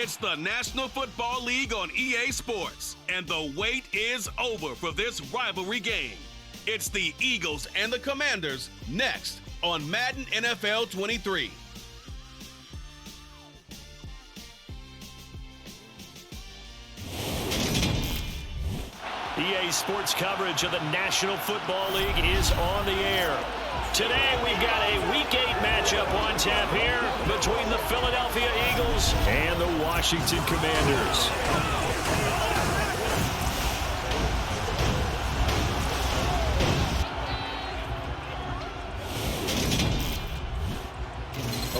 It's the National Football League on EA Sports, and the wait is over for this rivalry game. It's the Eagles and the Commanders next on Madden NFL 23. EA Sports coverage of the National Football League is on the air. Today we've got a Week 8 matchup on tap here between the Philadelphia Eagles and the Washington Commanders.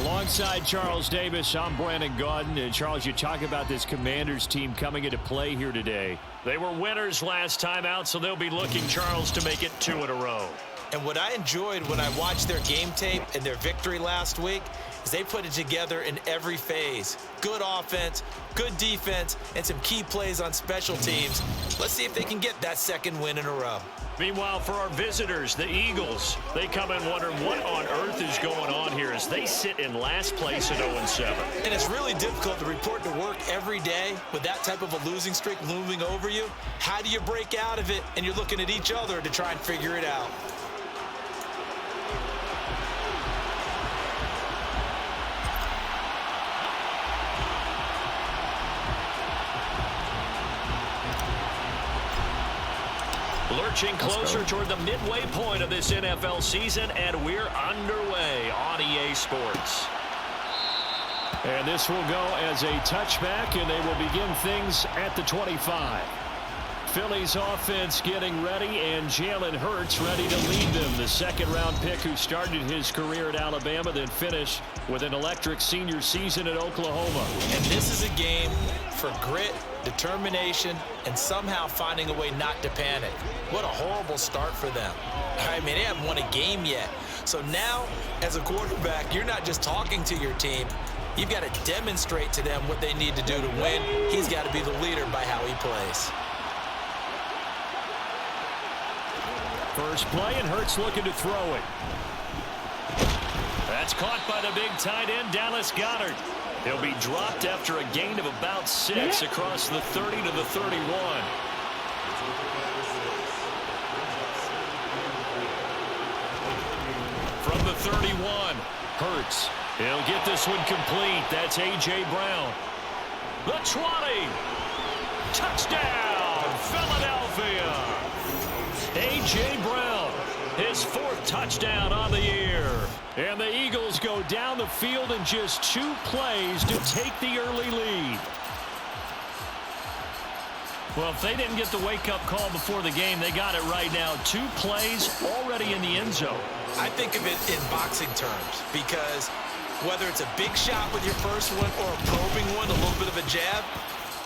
Alongside Charles Davis, I'm Brandon Gaudin. And Charles, you talk about this Commanders team coming into play here today. They were winners last time out, so they'll be looking, Charles, to make it 2 in a row. And what I enjoyed when I watched their game tape and their victory last week is they put it together in every phase. Good offense, good defense, and some key plays on special teams. Let's see if they can get that second win in a row. Meanwhile, for our visitors, the Eagles, they come in wondering what on earth is going on here as they sit in last place at 0-7. And it's really difficult to report to work every day with that type of a losing streak looming over you. How do you break out of it? And you're looking at each other to try and figure it out. Lurching closer toward the midway point of this NFL season, and we're underway on EA Sports. And this will go as a touchback, and they will begin things at the 25. Philly's offense getting ready, and Jalen Hurts ready to lead them. The second-round pick who started his career at Alabama, then finished with an electric senior season at Oklahoma. And this is a game for grit, determination, and somehow finding a way not to panic. What a horrible start for them. I mean, they haven't won a game yet. So now, as a quarterback, you're not just talking to your team. You've got to demonstrate to them what they need to do to win. He's got to be the leader by how he plays. First play, and Hurts looking to throw it. That's caught by the big tight end, Dallas Goedert. He'll be dropped after a gain of about 6 across the 30 to the 31. From the 31, Hurts. He'll get this one complete. That's A.J. Brown. The 20. Touchdown, Philadelphia. A.J. Brown, his 4th touchdown on the year. And the Eagles go down the field in just 2 plays to take the early lead. Well, if they didn't get the wake-up call before the game, they got it right now. 2 plays already in the end zone. I think of it in boxing terms because whether it's a big shot with your first one or a probing one, a little bit of a jab,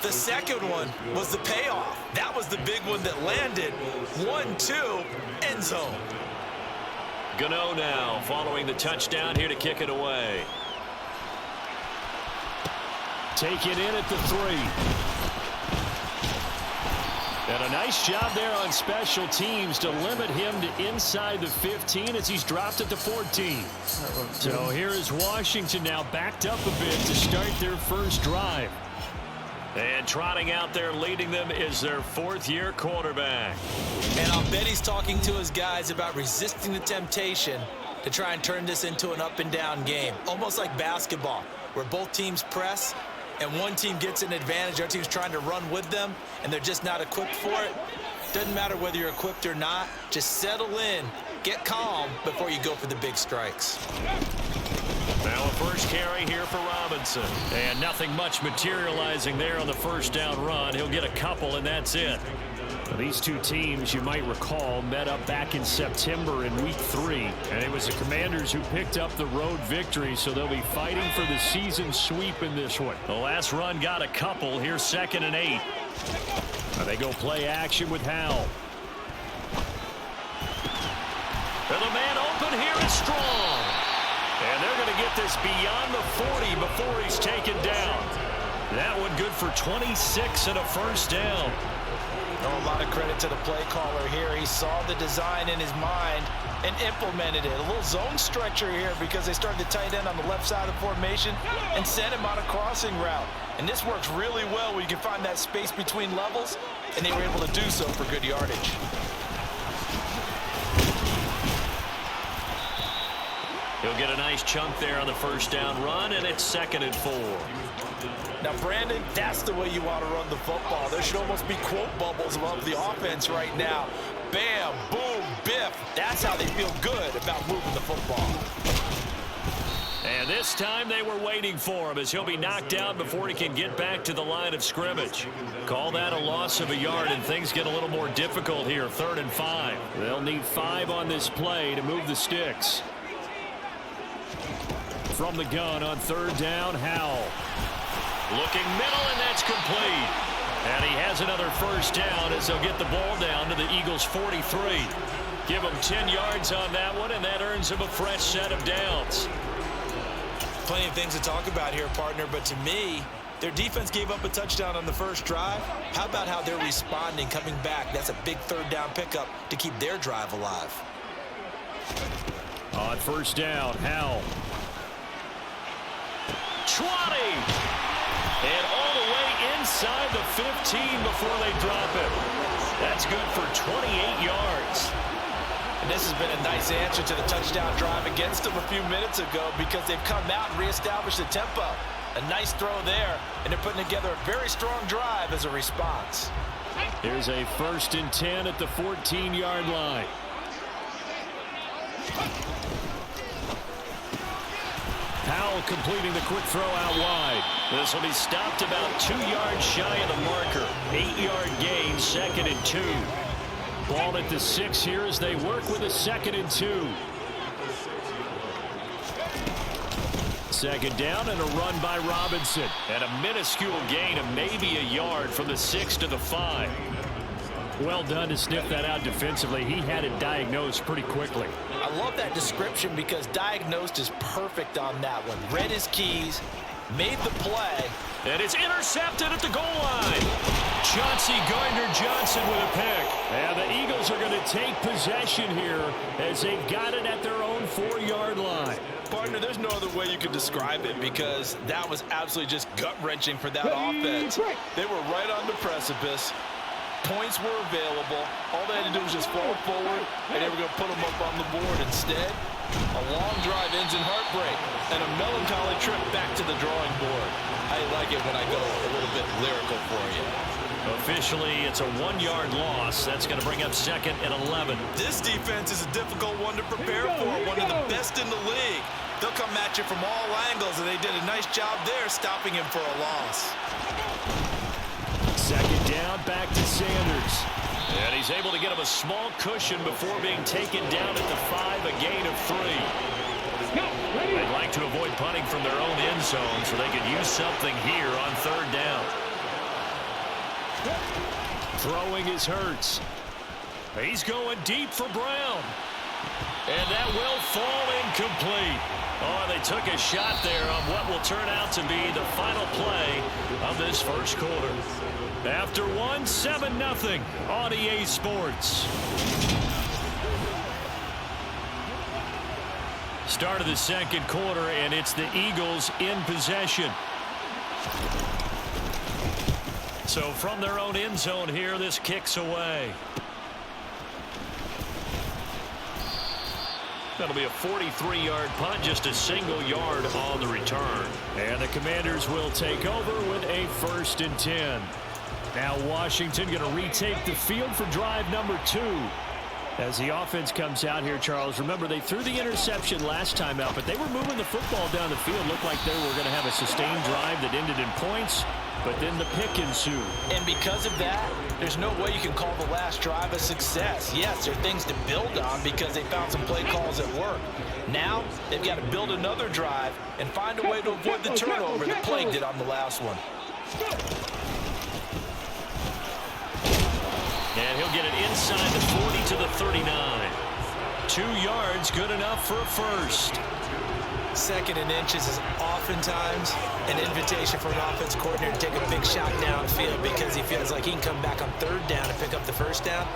the second one was the payoff. That was the big one that landed. 1-2, end zone. Gano now following the touchdown here to kick it away. Take it in at the 3. And a nice job there on special teams to limit him to inside the 15 as he's dropped at the 14. So here is Washington now backed up a bit to start their first drive. And trotting out there leading them is their 4th-year quarterback. And I'll bet he's talking to his guys about resisting the temptation to try and turn this into an up-and-down game. Almost like basketball, where both teams press and one team gets an advantage, our team's trying to run with them, and they're just not equipped for it. Doesn't matter whether you're equipped or not. Just settle in, get calm before you go for the big strikes. Now a first carry here for Robinson. And nothing much materializing there on the first down run. He'll get a couple, and that's it. Now, these two teams, you might recall, met up back in September in Week 3. And it was the Commanders who picked up the road victory, so they'll be fighting for the season sweep in this one. The last run got a couple. Here's 2nd and 8. Now they go play action with Howell. And the man open here is Strong. And they're going to get this beyond the 40 before he's taken down. That one good for 26 and a first down. Oh, a lot of credit to the play caller here. He saw the design in his mind and implemented it. A little zone stretcher here because they started the tight end on the left side of the formation and sent him on a crossing route. And this works really well where you can find that space between levels, and they were able to do so for good yardage. He'll get a nice chunk there on the first down run, and it's 2nd and 4. Now, Brandon, that's the way you want to run the football. There should almost be quote bubbles above the offense right now. Bam, boom, biff. That's how they feel good about moving the football. And this time they were waiting for him as he'll be knocked down before he can get back to the line of scrimmage. Call that a loss of a yard, and things get a little more difficult here. 3rd and 5. They'll need 5 on this play to move the sticks. From the gun on 3rd down, Howell. Looking middle, and that's complete. And he has another first down as they'll get the ball down to the Eagles' 43. Give him 10 yards on that one, and that earns him a fresh set of downs. Plenty of things to talk about here, partner, but to me, their defense gave up a touchdown on the first drive. How about how they're responding, coming back? That's a big 3rd down pickup to keep their drive alive. On 1st down, Howell. 20. And all the way inside the 15 before they drop it. That's good for 28 yards. And this has been a nice answer to the touchdown drive against them a few minutes ago because they've come out and reestablished the tempo. A nice throw there, and they're putting together a very strong drive as a response. Here's a 1st and 10 at the 14-yard line. Howell completing the quick throw out wide. This will be stopped about 2 yards shy of the marker. 8-yard gain, 2nd and 2. Ball at the 6 here as they work with a 2nd and 2. 2nd down and a run by Robinson. And a minuscule gain of maybe a yard from the 6 to the 5. Well done to sniff that out defensively. He had it diagnosed pretty quickly. I love that description because diagnosed is perfect on that one. Read his keys, made the play. And it's intercepted at the goal line. Chauncey Gardner-Johnson with a pick. And the Eagles are going to take possession here as they've got it at their own 4-yard line. Partner, there's no other way you could describe it because that was absolutely just gut-wrenching for that offense. They were right on the precipice. Points were available. All they had to do was just fall forward, and they were going to put them up on the board. Instead, a long drive ends in heartbreak and a melancholy trip back to the drawing board. I like it when I go a little bit lyrical for you. Officially, it's a 1-yard loss. That's going to bring up 2nd and 11. This defense is a difficult one to prepare for, one of the best in the league. They'll come at you from all angles, and they did a nice job there stopping him for a loss. 2nd down, back to Sanders. And he's able to get him a small cushion before being taken down at the 5, a gain of 3. They'd like to avoid punting from their own end zone so they could use something here on 3rd down. Throwing is Hurts. He's going deep for Brown. And that will fall incomplete. Oh, they took a shot there on what will turn out to be the final play of this first quarter. After 7-0 on EA Sports. Start of the 2nd quarter, and it's the Eagles in possession. So from their own end zone here, this kicks away. That'll be a 43-yard punt, just a single yard on the return. And the Commanders will take over with a 1st and 10. Now Washington going to retake the field for drive number 2. As the offense comes out here, Charles, remember they threw the interception last time out, but they were moving the football down the field. Looked like they were going to have a sustained drive that ended in points, but then the pick ensued. And because of that, there's no way you can call the last drive a success. Yes, there are things to build on because they found some play calls at work. Now, they've got to build another drive and find a way to avoid the turnover that plagued it on the last one. And he'll get it inside the 40 to the 39. 2 yards, good enough for a first. 2nd and inches is oftentimes an invitation for an offense coordinator to take a big shot downfield because he feels like he can come back on 3rd down and pick up the first down.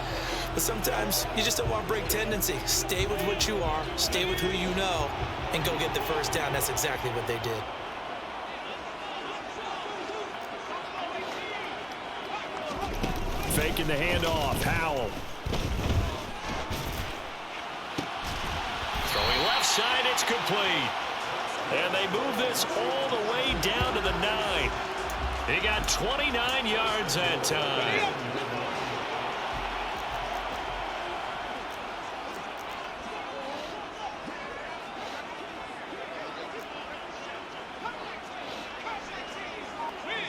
But sometimes you just don't want to break tendency. Stay with what you are, stay with who you know, and go get the first down. That's exactly what they did. taking the handoff. Howell. Throwing left side, it's complete. And they move this all the way down to the 9. He got 29 yards that time.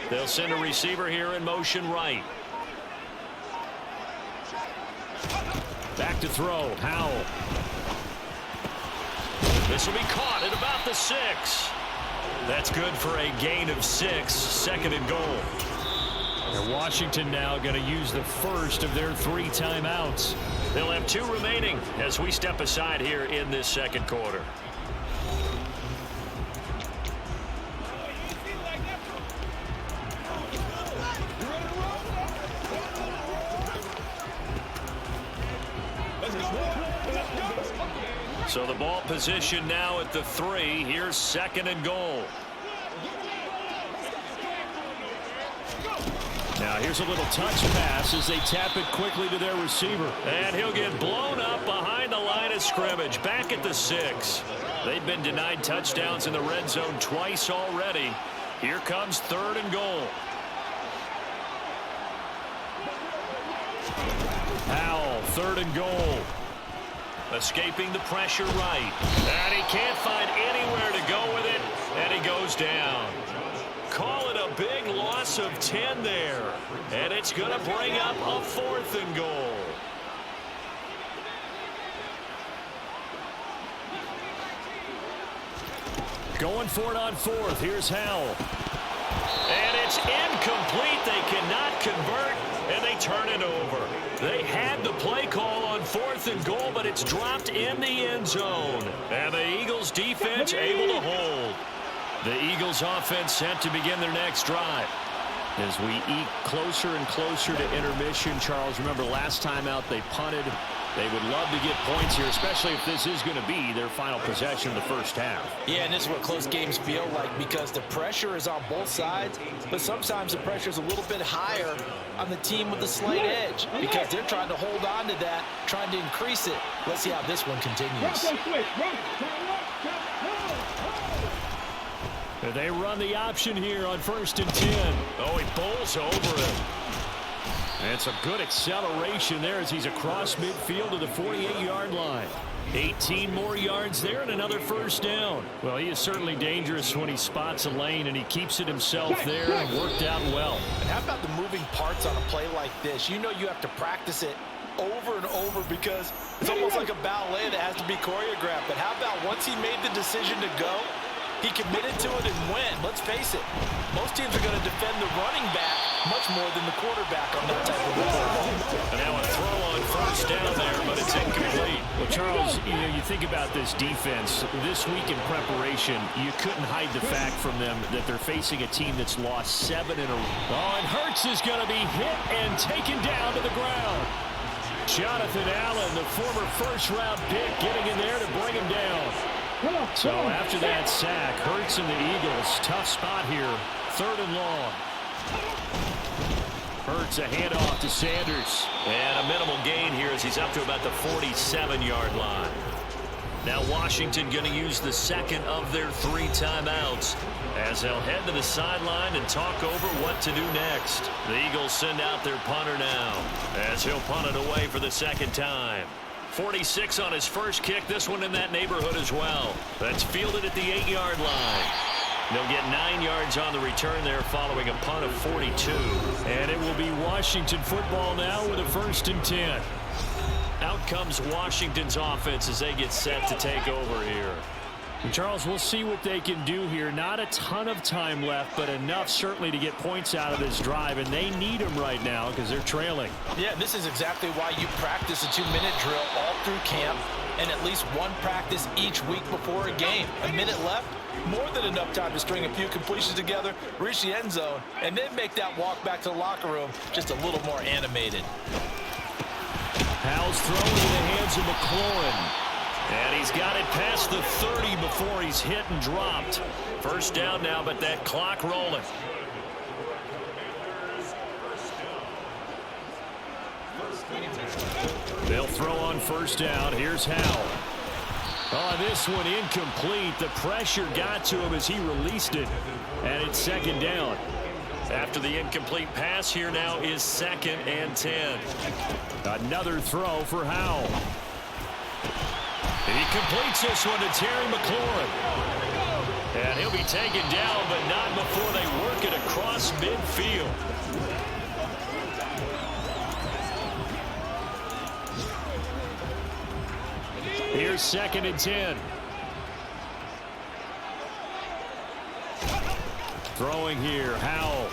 They'll send a receiver here in motion right. Back to throw. Howell. This will be caught at about the 6. That's good for a gain of 6. Second and goal. And Washington now going to use the first of their 3 timeouts. They'll have 2 remaining as we step aside here in this second quarter. So the ball position now at the 3. Here's second and goal. Now here's a little touch pass as they tap it quickly to their receiver. And he'll get blown up behind the line of scrimmage. Back at the 6. They've been denied touchdowns in the red zone twice already. Here comes third and goal. Howell, third and goal. Escaping the pressure right. And he can't find anywhere to go with it. And he goes down. Call it a big loss of 10 there. And it's going to bring up a 4th and goal. Going for it on 4th. Here's Howell. And it's incomplete. They cannot convert, and they turn it over. They had the play call on 4th and goal, but it's dropped in the end zone. And the Eagles defense able to hold. The Eagles offense set to begin their next drive. As we eke closer and closer to intermission, Charles, remember last time out they punted. They would love to get points here, especially if this is going to be their final possession of the first half. Yeah, and this is what close games feel like because the pressure is on both sides, but sometimes the pressure is a little bit higher on the team with the slight edge because they're trying to hold on to that, trying to increase it. Let's see how this one continues. They run the option here on 1st and 10. Oh, he bowls over him. And it's a good acceleration there as he's across midfield to the 48-yard line. 18 more yards there and another first down. Well, he is certainly dangerous when he spots a lane and he keeps it himself there and worked out well. And how about the moving parts on a play like this? You know you have to practice it over and over because it's almost like a ballet that has to be choreographed. But how about once he made the decision to go, he committed to it and went. Let's face it, most teams are going to defend the running back much more than the quarterback on that type of ball. And now a throw on first down there, but it's incomplete. Well, Charles, you think about this defense. This week in preparation, you couldn't hide the fact from them that they're facing a team that's lost 7 in a row. Oh, and Hurts is going to be hit and taken down to the ground. Jonathan Allen, the former first-round pick, getting in there to bring him down. So after that sack, Hurts and the Eagles, tough spot here, 3rd and long. Hurts a handoff to Sanders. And a minimal gain here as he's up to about the 47-yard line. Now Washington going to use the second of their 3 timeouts as they'll head to the sideline and talk over what to do next. The Eagles send out their punter now as he'll punt it away for the second time. 46 on his first kick, this one in that neighborhood as well. That's fielded at the 8-yard line. They'll get 9 yards on the return there following a punt of 42. And it will be Washington football now with a 1st and 10. Out comes Washington's offense as they get set to take over here. And Charles, we'll see what they can do here. Not a ton of time left, but enough certainly to get points out of this drive, and they need them right now because they're trailing. Yeah, this is exactly why you practice a 2-minute drill all through camp and at least one practice each week before a game. A minute left, more than enough time to string a few completions together, reach the end zone, and then make that walk back to the locker room just a little more animated. Howell's thrown into the hands of McLaurin. And he's got it past the 30 before he's hit and dropped. First down now, but that clock rolling. They'll throw on first down. Here's Howell. Oh, this one incomplete. The pressure got to him as he released it. And it's second down. After the incomplete pass, here now is 2nd and 10. Another throw for Howell. He completes this one to Terry McLaurin. And he'll be taken down, but not before they work it across midfield. Here's 2nd and 10. Throwing here, Howell.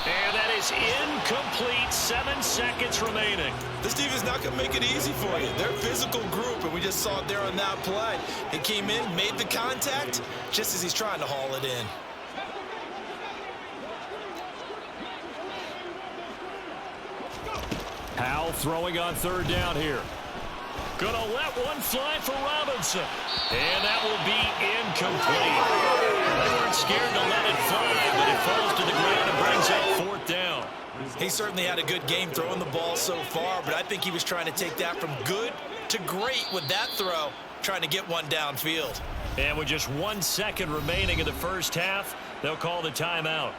And that is incomplete. 7 seconds remaining. This defense is not going to make it easy for you. They're a physical group, and we just saw it there on that play. He came in, made the contact, just as he's trying to haul it in. Howell throwing on 3rd down here. Gonna let one fly for Robinson. And that will be incomplete. They weren't scared to let it fly, but it falls to the ground and brings up 4th down. He certainly had a good game throwing the ball so far, but I think he was trying to take that from good to great with that throw, trying to get one downfield. And with just 1 second remaining in the first half, they'll call the timeout.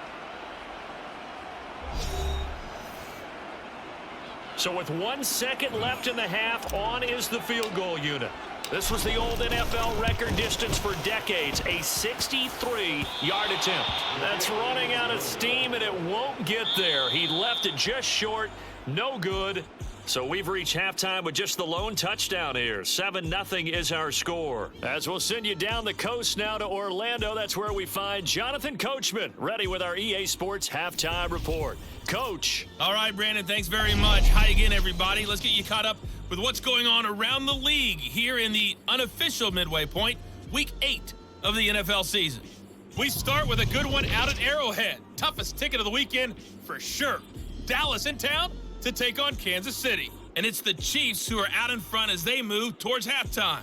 So with 1 second left in the half, on is the field goal unit. This was the old NFL record distance for decades, a 63-yard attempt. That's running out of steam, and it won't get there. He left it just short, no good. So we've reached halftime with just the lone touchdown here. 7-0 is our score. As we'll send you down the coast now to Orlando, that's where we find Jonathan Coachman, ready with our EA Sports Halftime Report. Coach. All right, Brandon, thanks very much. Hi again, everybody. Let's get you caught up with what's going on around the league here in the unofficial midway point, Week 8 of the NFL season. We start with a good one out at Arrowhead. Toughest ticket of the weekend for sure. Dallas in town to take on Kansas City. And it's the Chiefs who are out in front as they move towards halftime.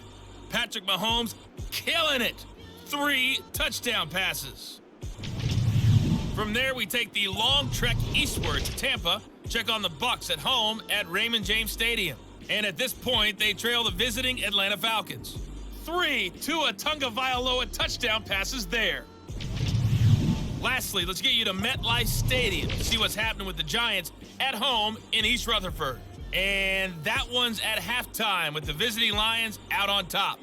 Patrick Mahomes killing it. 3 touchdown passes. From there, we take the long trek eastward to Tampa, check on the Bucs at home at Raymond James Stadium. And at this point, they trail the visiting Atlanta Falcons. 3 Tua Tagovailoa touchdown passes there. Lastly, let's get you to MetLife Stadium to see what's happening with the Giants at home in East Rutherford. And that one's at halftime with the visiting Lions out on top.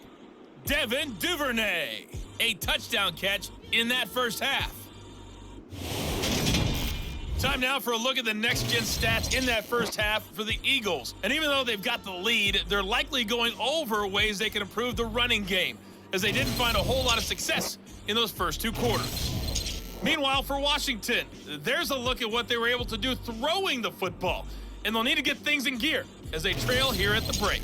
Devin Duvernay, a touchdown catch in that first half. Time now for a look at the next-gen stats in that first half for the Eagles. And even though they've got the lead, they're likely going over ways they can improve the running game, as they didn't find a whole lot of success in those first 2 quarters. Meanwhile, for Washington, there's a look at what they were able to do throwing the football. And they'll need to get things in gear as they trail here at the break.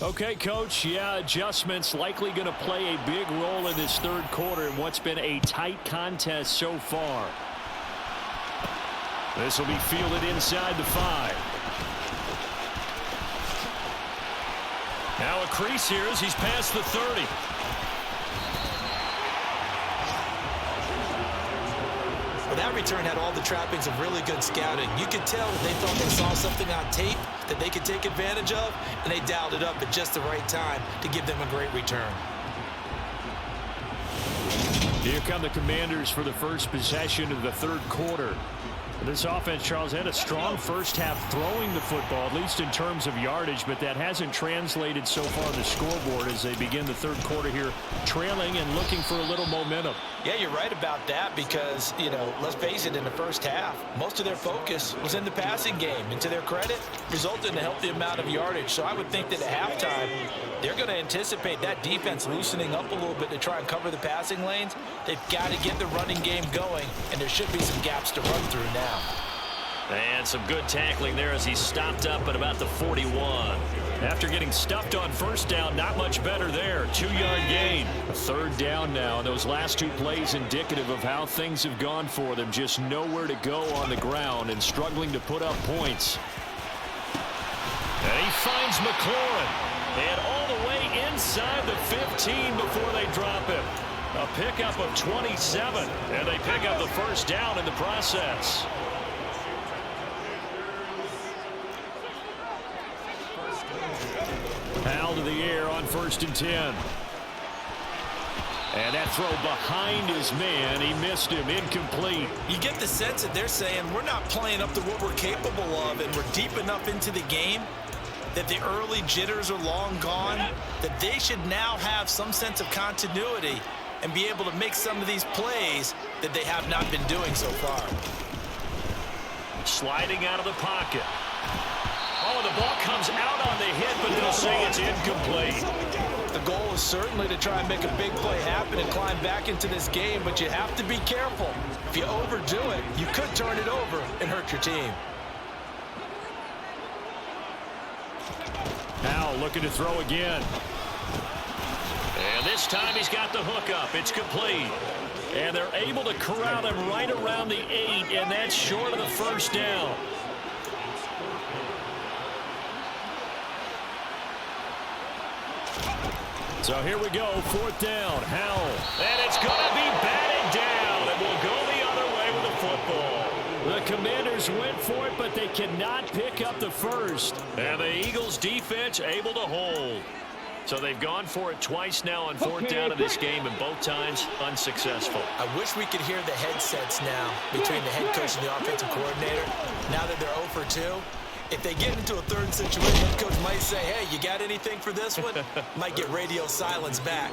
Okay, Coach, adjustments likely going to play a big role in this 3rd quarter in what's been a tight contest so far. This will be fielded inside the 5. Now a crease here as he's past the 30. Well, that return had all the trappings of really good scouting. You could tell that they thought they saw something on tape that they could take advantage of, and they dialed it up at just the right time to give them a great return. Here come the Commanders for the first possession of the 3rd quarter. This offense, Charles, had a strong first half throwing the football, at least in terms of yardage, but that hasn't translated so far on the scoreboard as they begin the 3rd quarter here, trailing and looking for a little momentum. Yeah, you're right about that because, let's face it, in the first half, most of their focus was in the passing game. And to their credit, resulted in a healthy amount of yardage. So I would think that at halftime, they're going to anticipate that defense loosening up a little bit to try and cover the passing lanes. They've got to get the running game going, and there should be some gaps to run through now. And some good tackling there as he stopped up at about the 41. After getting stuffed on first down, not much better there. 2-yard gain. A 3rd down now, and those last 2 plays indicative of how things have gone for them. Just nowhere to go on the ground and struggling to put up points. And he finds McLaurin. And all the way inside the 15 before they drop him. A pickup of 27, and they pick up the first down in the process. Hal to the air on 1st and 10. And that throw behind his man. He missed him. Incomplete. You get the sense that they're saying we're not playing up to what we're capable of, and we're deep enough into the game that the early jitters are long gone, that they should now have some sense of continuity and be able to make some of these plays that they have not been doing so far. Sliding out of the pocket. Oh, the ball comes out on the hit, but they'll say it's incomplete. The goal is certainly to try and make a big play happen and climb back into this game, but you have to be careful. If you overdo it, you could turn it over and hurt your team. Now looking to throw again. And this time he's got the hook up. It's complete. And they're able to corral him right around the 8, and that's short of the first down. So here we go, 4th down. Howell. And it's going to be batted down. It will go the other way with the football. The Commanders went for it, but they cannot pick up the first. And the Eagles defense able to hold. So they've gone for it twice now on 4th down in this game, and both times unsuccessful. I wish we could hear the headsets now between the head coach and the offensive coordinator. Now that they're 0 for 2. If they get into a third situation, the coach might say, hey, you got anything for this one? Might get radio silence back.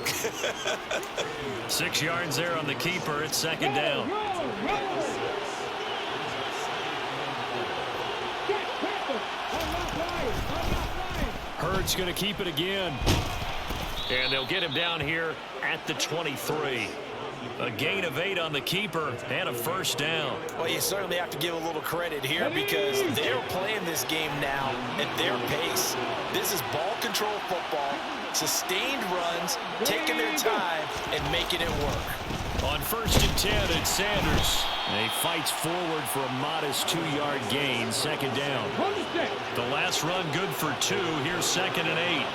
6 yards there on the keeper. It's 2nd down. Hurd's going to keep it again. And they'll get him down here at the 23. A gain of 8 on the keeper and a first down. Well, you certainly have to give a little credit here because they're playing this game now at their pace. This is ball control football, sustained runs, taking their time and making it work. On 1st and 10, it's Sanders. And he fights forward for a modest 2-yard gain, 2nd down. The last run good for 2. Here's 2nd and 8.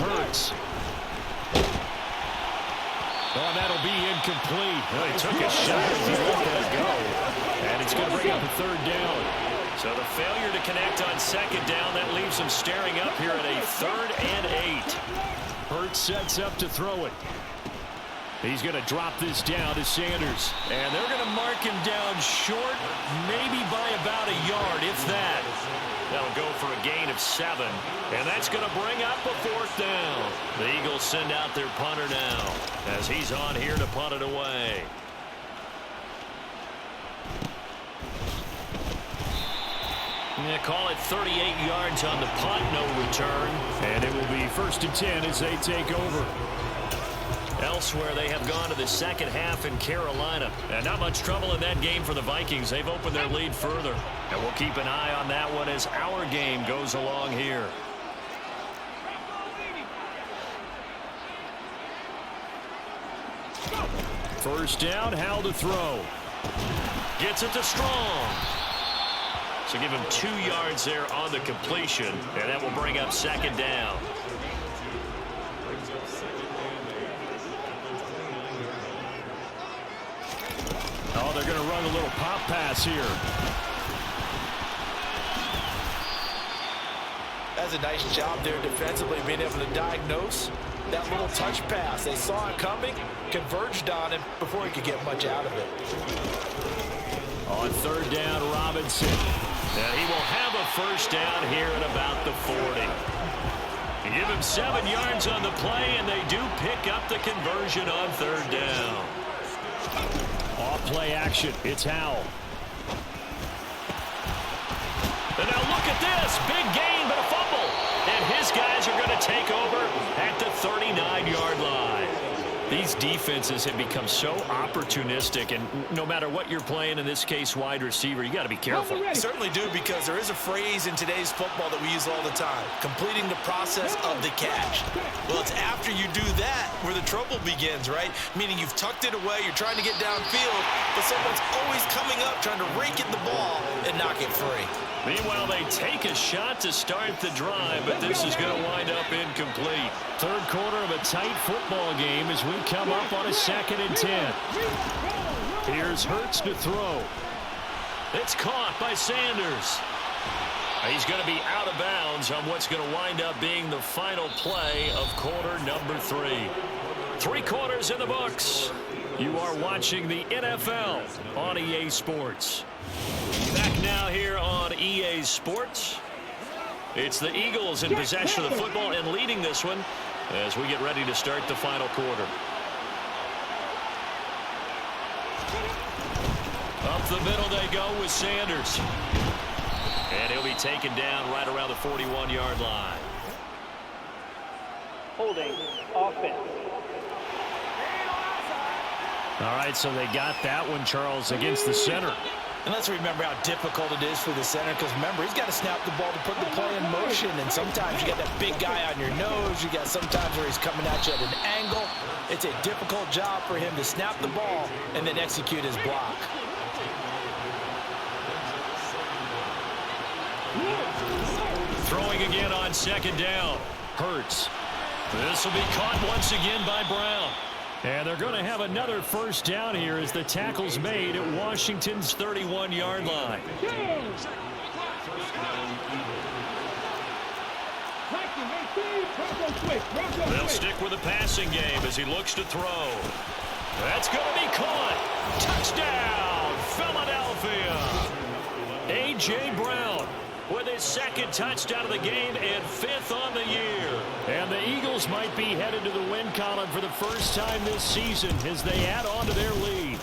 Hurts. Oh, that'll be incomplete. Well, he took a shot as he let that go. And it's going to bring up a 3rd down. So the failure to connect on 2nd down, that leaves him staring up here at a 3rd and 8. Hurts sets up to throw it. He's going to drop this down to Sanders. And they're going to mark him down short, maybe by about a yard, if that. That'll go for a gain of 7. And that's going to bring up a 4th down. The Eagles send out their punter now as he's on here to punt it away. Yeah, call it 38 yards on the punt, no return. And it will be 1st and 10 as they take over. Elsewhere, they have gone to the second half in Carolina. And not much trouble in that game for the Vikings. They've opened their lead further. And we'll keep an eye on that one as our game goes along here. First down, Hal to throw. Gets it to Strong. So give him 2 yards there on the completion. And that will bring up 2nd down. Oh, they're going to run a little pop pass here. That's a nice job there defensively, being able to diagnose that little touch pass. They saw it coming, converged on him before he could get much out of it. On 3rd down, Robinson. And he will have a first down here at about the 40. You give him 7 yards on the play, and they do pick up the conversion on 3rd down. Off-play action. It's Howell. And now look at this. Big gain, but a fumble. And his guys are going to take over at the 39-yard line. These defenses have become so opportunistic, and no matter what you're playing, in this case wide receiver, you got to be careful. You certainly do, because there is a phrase in today's football that we use all the time: completing the process of the catch. Well, it's after you do that where the trouble begins, right? Meaning you've tucked it away, you're trying to get downfield, but someone's always coming up trying to rake at the ball and knock it free. Meanwhile, they take a shot to start the drive, but this is going to wind up incomplete. Third quarter of a tight football game as we come up on a 2nd and 10. Here's Hurts to throw. It's caught by Sanders. He's going to be out of bounds on what's going to wind up being the final play of quarter number 3. 3 quarters in the books. You are watching the NFL on EA Sports. Back now here on EA Sports. It's the Eagles in possession of the football and leading this one as we get ready to start the final quarter. Up the middle they go with Sanders. And he'll be taken down right around the 41-yard line. Holding offense. All right, so they got that one, Charles, against the center. And let's remember how difficult it is for the center, because remember, he's got to snap the ball to put the play in motion, and sometimes you got that big guy on your nose. You got sometimes where he's coming at you at an angle. It's a difficult job for him to snap the ball and then execute his block. Throwing again on 2nd down. Hurts. This will be caught once again by Brown. And they're going to have another first down here as the tackle's made at Washington's 31-yard line. They'll stick with the passing game as he looks to throw. That's going to be caught. Touchdown, Philadelphia. A.J. Brown with his 2nd touchdown of the game and 5th on the year. And the Eagles might be headed to the win column for the first time this season as they add on to their lead.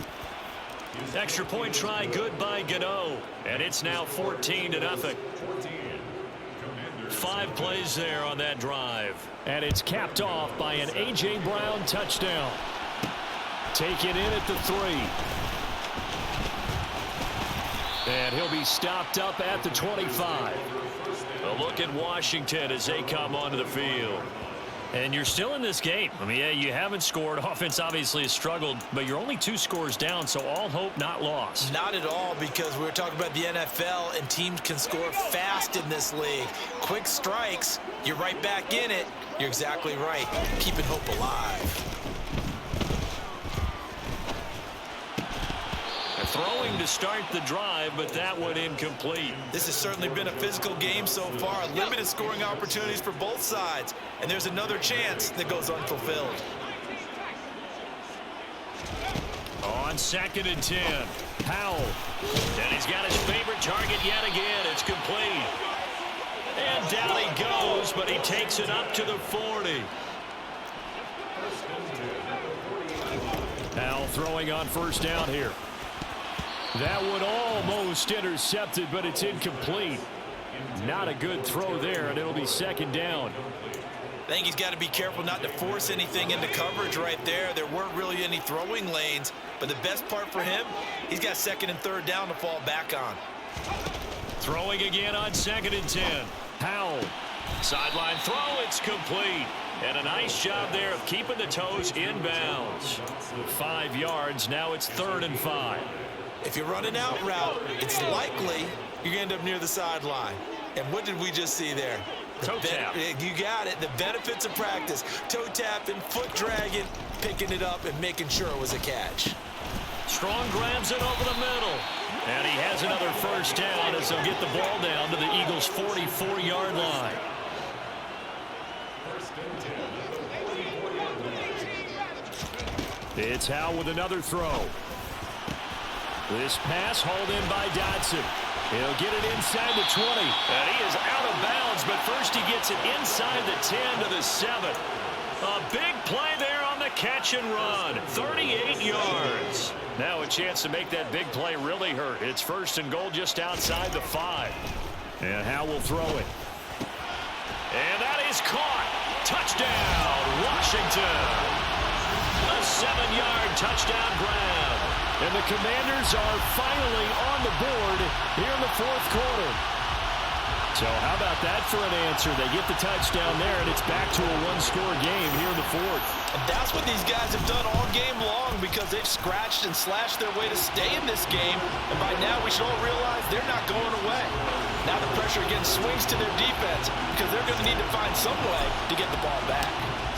Extra point try good by Gano. And it's now 14-0. 5 plays there on that drive. And it's capped off by an A.J. Brown touchdown. Taken in at the 3. And he'll be stopped up at the 25. A look at Washington as they come onto the field. And you're still in this game. I mean, yeah, you haven't scored. Offense obviously has struggled, but you're only 2 scores down, so all hope not lost. Not at all, because we were talking about the NFL, and teams can score fast in this league. Quick strikes, you're right back in it. You're exactly right. Keeping hope alive. Throwing to start the drive, but that one incomplete. This has certainly been a physical game so far. Limited scoring opportunities for both sides. And there's another chance that goes unfulfilled. On 2nd and 10, Powell. And he's got his favorite target yet again. It's complete. And down he goes, but he takes it up to the 40. Powell throwing on first down here. That one almost intercepted, but it's incomplete. Not a good throw there, and it'll be 2nd down. I think he's got to be careful not to force anything into coverage right there. There weren't really any throwing lanes, but the best part for him, he's got 2nd and 3rd down to fall back on. Throwing again on 2nd and 10. Powell. Sideline throw, it's complete. And a nice job there of keeping the toes in bounds. 5 yards, now it's 3rd and 5. If you're running out route, it's likely you're going to end up near the sideline. And what did we just see there? Toe tap. You got it. The benefits of practice. Toe tapping, foot dragging, picking it up, and making sure it was a catch. Strong grabs it over the middle. And he has another first down as they'll get the ball down to the Eagles' 44-yard line. It's Howe with another throw. This pass hauled in by Dodson. He'll get it inside the 20. And he is out of bounds, but first he gets it inside the 10 to the 7. A big play there on the catch and run. 38 yards. Now a chance to make that big play really hurt. It's 1st and goal just outside the 5. And Howe will throw it. And that is caught. Touchdown, Washington. A 7-yard touchdown grab. And the Commanders are finally on the board here in the 4th quarter. So how about that for an answer? They get the touchdown there, and it's back to a 1-score game here in the 4th. And that's what these guys have done all game long, because they've scratched and slashed their way to stay in this game. And by now we should all realize they're not going away. Now the pressure again swings to their defense because they're going to need to find some way to get the ball back.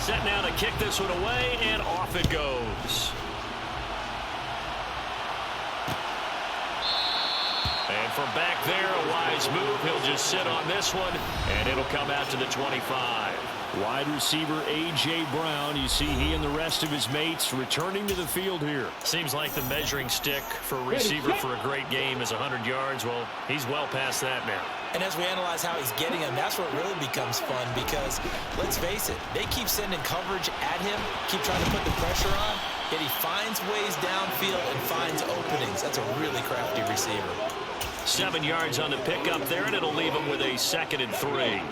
Set now to kick this one away, and off it goes. And from back there, a wise move. He'll just sit on this one, and it'll come out to the 25. Wide receiver A.J. Brown. You see he and the rest of his mates returning to the field here. Seems like the measuring stick for a receiver for a great game is 100 yards. Well, he's well past that now. And as we analyze how he's getting them, that's where it really becomes fun because, let's face it, they keep sending coverage at him, keep trying to put the pressure on, yet he finds ways downfield and finds openings. That's a really crafty receiver. 7 yards on the pickup there, and it'll leave him with a 2nd and 3.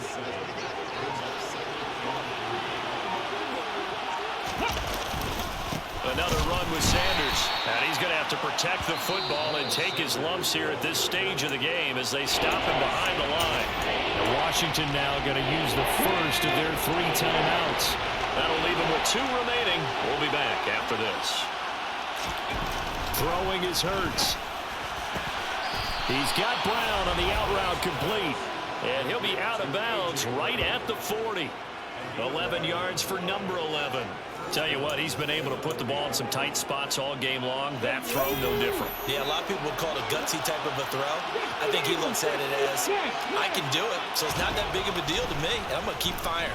Another run with Sanders. And he's going to have to protect the football and take his lumps here at this stage of the game as they stop him behind the line. And Washington now going to use the first of their 3 timeouts. That'll leave him with 2 remaining. We'll be back after this. Throwing is Hurts. He's got Brown on the out route complete. And he'll be out of bounds right at the 40. 11 yards for number 11. Tell you what, he's been able to put the ball in some tight spots all game long. That throw, no different. Yeah, a lot of people would call it a gutsy type of a throw. I think he looks at it as, I can do it, so it's not that big of a deal to me, and I'm going to keep firing.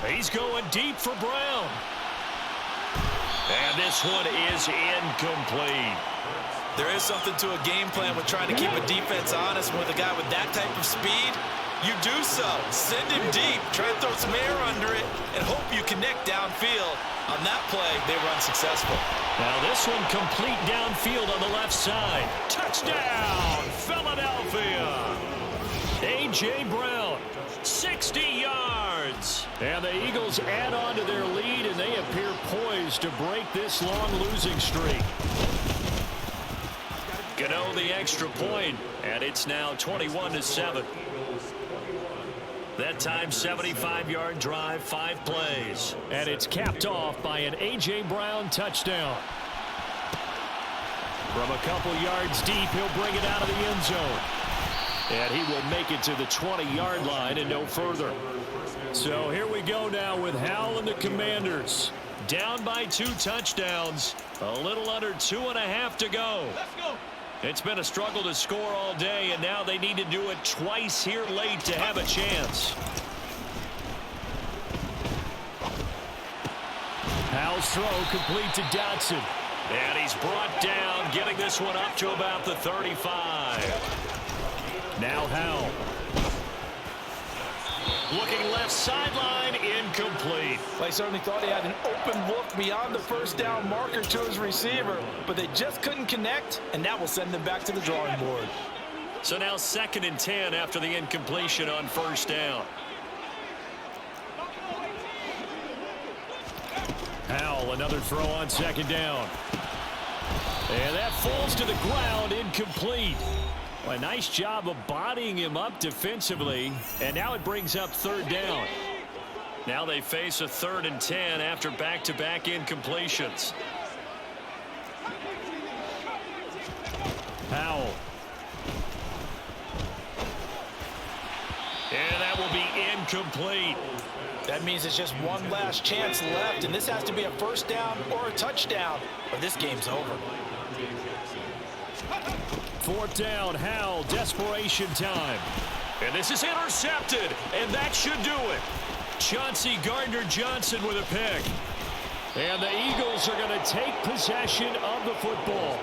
He's going deep for Brown. And this one is incomplete. There is something to a game plan with trying to keep a defense honest. With a guy with that type of speed, you do so. Send him deep. Try to throw some air under it and hope you connect downfield. On that play, they were unsuccessful. Now this one complete downfield on the left side. Touchdown, Philadelphia. A.J. Brown, 60 yards. And the Eagles add on to their lead, and they appear poised to break this long losing streak. Gano the extra point, and it's now 21-7. That time, 75-yard drive, 5 plays. And it's capped off by an A.J. Brown touchdown. From a couple yards deep, he'll bring it out of the end zone. And he will make it to the 20-yard line and no further. So here we go now with Hal and the Commanders. Down by 2 touchdowns. A little under 2.5 to go. Let's go. It's been a struggle to score all day, and now they need to do it twice here late to have a chance. Hal's throw complete to Dotson. And he's brought down, getting this one up to about the 35. Now Hal. Looking left sideline, incomplete. They certainly thought he had an open look beyond the first down marker to his receiver, but they just couldn't connect, and that will send them back to the drawing board. So now 2nd and 10 after the incompletion on first down. Hal, another throw on 2nd down. And that falls to the ground, incomplete. A nice job of bodying him up defensively, and now it brings up 3rd down. Now they face a 3rd and 10 after back-to-back incompletions. Howell. And that will be incomplete. That means it's just one last chance left, and this has to be a first down or a touchdown, or this game's over. 4th down, Howell, desperation time. And this is intercepted, and that should do it. Chauncey Gardner-Johnson with a pick. And the Eagles are going to take possession of the football.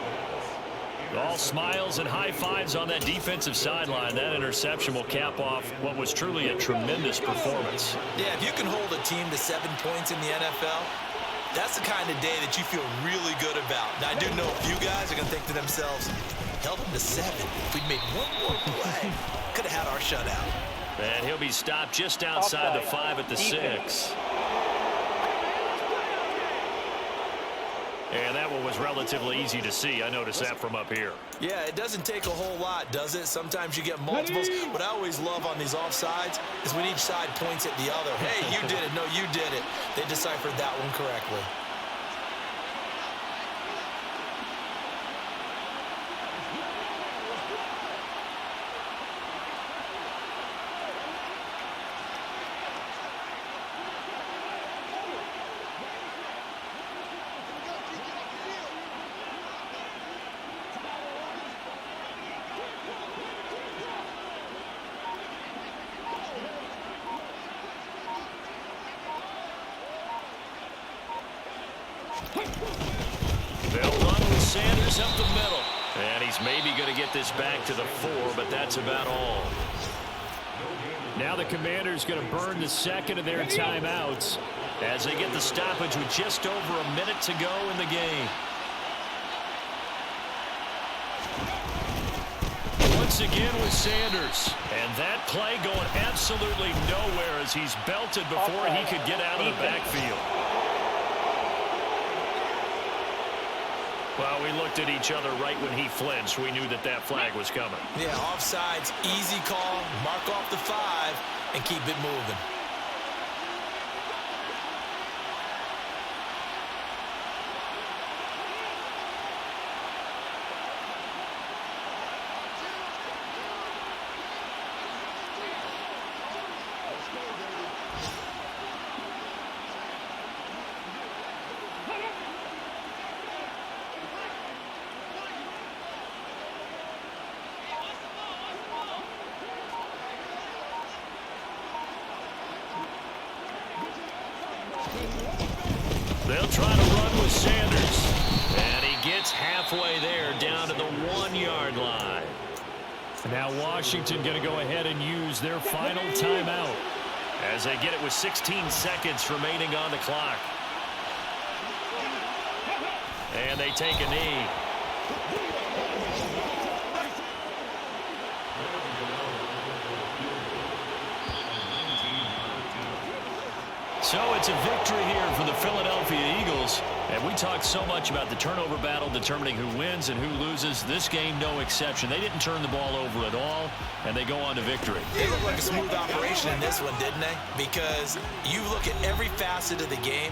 All smiles and high fives on that defensive sideline. That interception will cap off what was truly a tremendous performance. Yeah, if you can hold a team to 7 points in the NFL, that's the kind of day that you feel really good about. Now, I do know a few guys are going to think to themselves, held them to 7. If we'd made one more play, could have had our shutout. And he'll be stopped just outside the 5 at the 6. And that one was relatively easy to see. I noticed that from up here. Yeah, it doesn't take a whole lot, does it? Sometimes you get multiples. What I always love on these offsides is when each side points at the other. Hey, you did it. No, you did it. They deciphered that one correctly. They'll run with Sanders up the middle. And he's maybe going to get this back to the 4, but that's about all. Now the Commanders going to burn the second of their timeouts as they get the stoppage with just over a minute to go in the game. Once again with Sanders. And that play going absolutely nowhere as he's belted before he could get out of the backfield. Well, we looked at each other right when he flinched. We knew that that flag was coming. Yeah, offsides, easy call, mark off the 5, and keep it moving. They'll try to run with Sanders. And he gets halfway there down to the 1-yard line. Now Washington going to go ahead and use their final timeout as they get it with 16 seconds remaining on the clock. And they take a knee. So it's a victory here for the Philadelphia Eagles. And we talked so much about the turnover battle determining who wins and who loses. This game, no exception. They didn't turn the ball over at all, and they go on to victory. They looked like a smooth operation in this one, didn't they? Because you look at every facet of the game,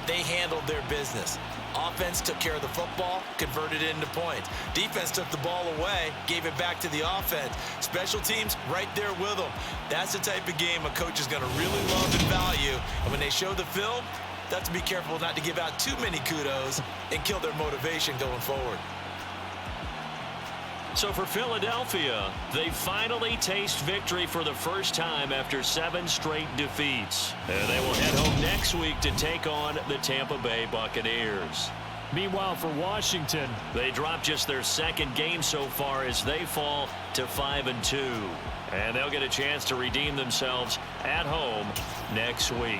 they handled their business. Offense took care of the football, converted it into points. Defense took the ball away, gave it back to the offense. Special teams right there with them. That's the type of game a coach is going to really love and value. And when they show the film, they have to be careful not to give out too many kudos and kill their motivation going forward. So for Philadelphia, they finally taste victory for the first time after 7 straight defeats. And they will head home next week to take on the Tampa Bay Buccaneers. Meanwhile, for Washington, they drop just their second game so far as they fall to 5-2. And they'll get a chance to redeem themselves at home next week.